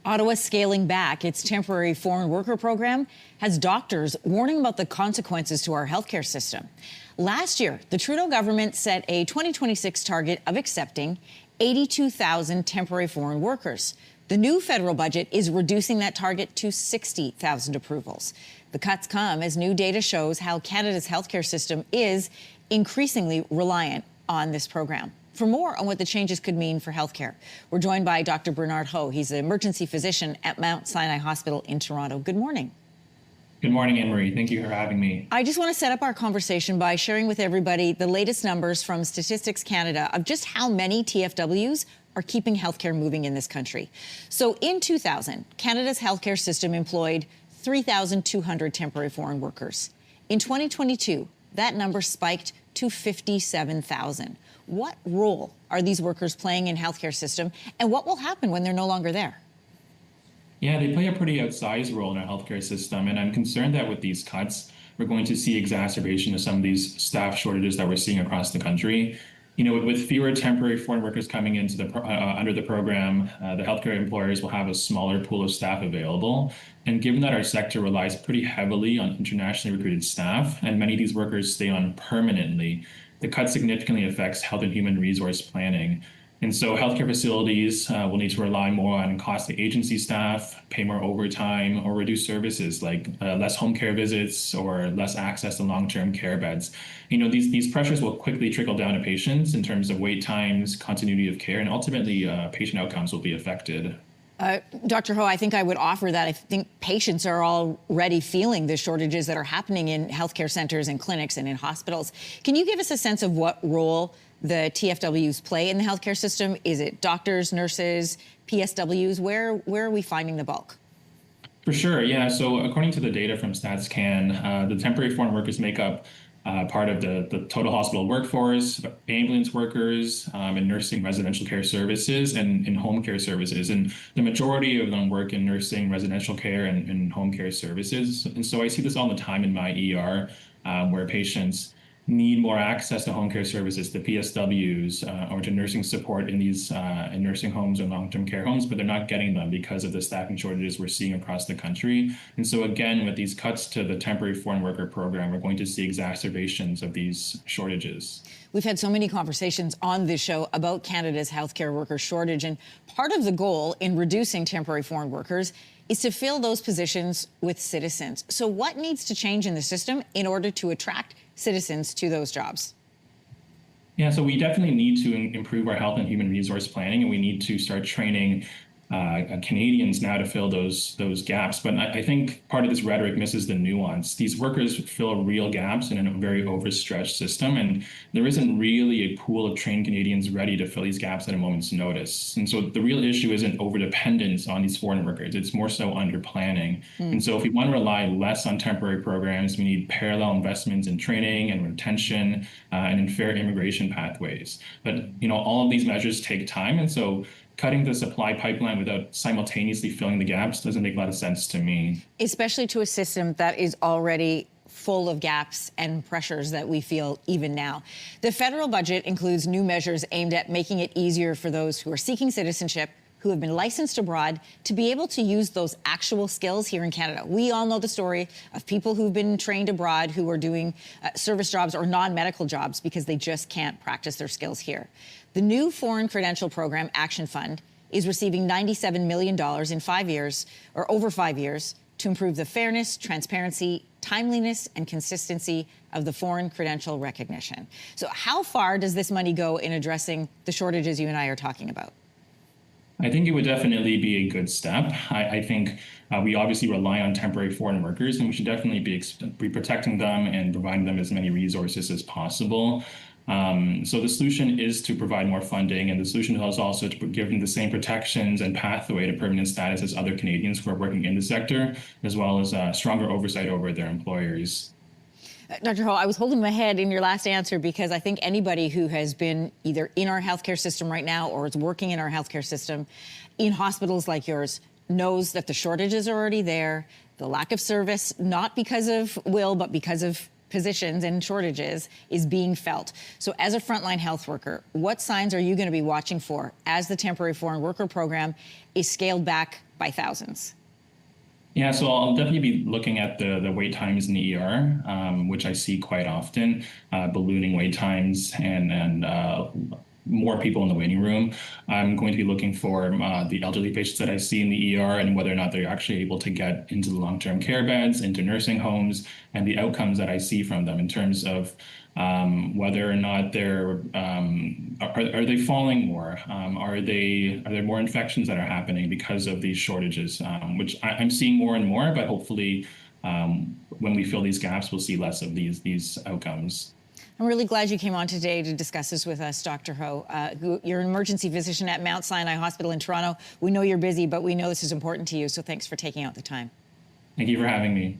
Ottawa scaling back its temporary foreign worker program has doctors warning about the consequences to our healthcare system. Last year, the Trudeau government set a 2026 target of accepting 82,000 temporary foreign workers. The new federal budget is reducing that target to 60,000 approvals. The cuts come as new data shows how Canada's healthcare system is increasingly reliant on this program. For more on what the changes could mean for healthcare, we're joined by Dr. Bernard Ho. He's an emergency physician at Mount Sinai Hospital in Toronto. Good morning. Good morning, Anne-Marie. Thank you for having me. I just want to set up our conversation by sharing with everybody the latest numbers from Statistics Canada of just how many TFWs are keeping healthcare moving in this country. So in 2000, Canada's healthcare system employed 3,200 temporary foreign workers. In 2022, that number spiked to 57,000. What role are these workers playing in healthcare system, and what will happen when they're no longer there? Yeah, they play a pretty outsized role in our healthcare system, and I'm concerned that with these cuts, we're going to see exacerbation of some of these staff shortages that we're seeing across the country. You know, with fewer temporary foreign workers coming into the under the program, the healthcare employers will have a smaller pool of staff available. And given that our sector relies pretty heavily on internationally recruited staff, and many of these workers stay on permanently, the cut significantly affects health and human resource planning. And so healthcare facilities will need to rely more on costly agency staff, pay more overtime, or reduce services like less home care visits or less access to long-term care beds. You know, these pressures will quickly trickle down to patients in terms of wait times, continuity of care, and ultimately patient outcomes will be affected. Dr. Ho, I think I would offer that I think patients are already feeling the shortages that are happening in healthcare centers and clinics and in hospitals. Can you give us a sense of what role the TFWs play in the healthcare system? Is it doctors, nurses, PSWs? Where are we finding the bulk? For sure, yeah. So according to the data from StatsCan, the temporary foreign workers make up part of the total hospital workforce, ambulance workers, and nursing residential care services and in home care services. And the majority of them work in nursing, residential care, and home care services. And so I see this all the time in my ER, where patients need more access to home care services, to PSWs, or to nursing support in these in nursing homes or long-term care homes, but they're not getting them because of the staffing shortages we're seeing across the country. And so again, with these cuts to the temporary foreign worker program, we're going to see exacerbations of these shortages. We've had so many conversations on this show about Canada's healthcare worker shortage, and part of the goal in reducing temporary foreign workers is to fill those positions with citizens. So what needs to change in the system in order to attract citizens to those jobs? Yeah, so we definitely need to improve our health and human resource planning, and we need to start training Canadians now to fill those gaps. But I think part of this rhetoric misses the nuance. These workers fill real gaps in a very overstretched system, and there isn't really a pool of trained Canadians ready to fill these gaps at a moment's notice. And so the real issue isn't overdependence on these foreign workers. It's more so under planning. And so if we want to rely less on temporary programs, we need parallel investments in training and retention and in fair immigration pathways. But, you know, all of these measures take time. And so cutting the supply pipeline without simultaneously filling the gaps doesn't make a lot of sense to me. Especially to a system that is already full of gaps and pressures that we feel even now. The federal budget includes new measures aimed at making it easier for those who are seeking citizenship, who have been licensed abroad, to be able to use those actual skills here in Canada. We all know the story of people who've been trained abroad who are doing service jobs or non-medical jobs because they just can't practice their skills here. The new Foreign Credential Program Action Fund is receiving $97 million in 5 years, or over 5 years, to improve the fairness, transparency, timeliness, and consistency of the foreign credential recognition. So how far does this money go in addressing the shortages you and I are talking about? I think it would definitely be a good step. I think we obviously rely on temporary foreign workers, and we should definitely be protecting them and providing them as many resources as possible. So the solution is to provide more funding, and the solution is also to give them the same protections and pathway to permanent status as other Canadians who are working in the sector, as well as stronger oversight over their employers. Dr. Ho, I was holding my head in your last answer because I think anybody who has been either in our healthcare system right now or is working in our healthcare system in hospitals like yours knows that the shortages are already there, the lack of service, not because of will, but because of positions and shortages, is being felt. So as a frontline health worker, what signs are you going to be watching for as the temporary foreign worker program is scaled back by thousands? Yeah, so I'll definitely be looking at the wait times in the ER, which I see quite often, ballooning wait times and more people in the waiting room. I'm going to be looking for the elderly patients that I see in the ER and whether or not they're actually able to get into the long-term care beds, into nursing homes, and the outcomes that I see from them in terms of whether or not they're are they falling more? Are there more infections that are happening because of these shortages, which I'm seeing more and more, but hopefully when we fill these gaps, we'll see less of these outcomes. I'm really glad you came on today to discuss this with us, Dr. Ho. You're an emergency physician at Mount Sinai Hospital in Toronto. We know you're busy, but we know this is important to you, so thanks for taking out the time. Thank you for having me.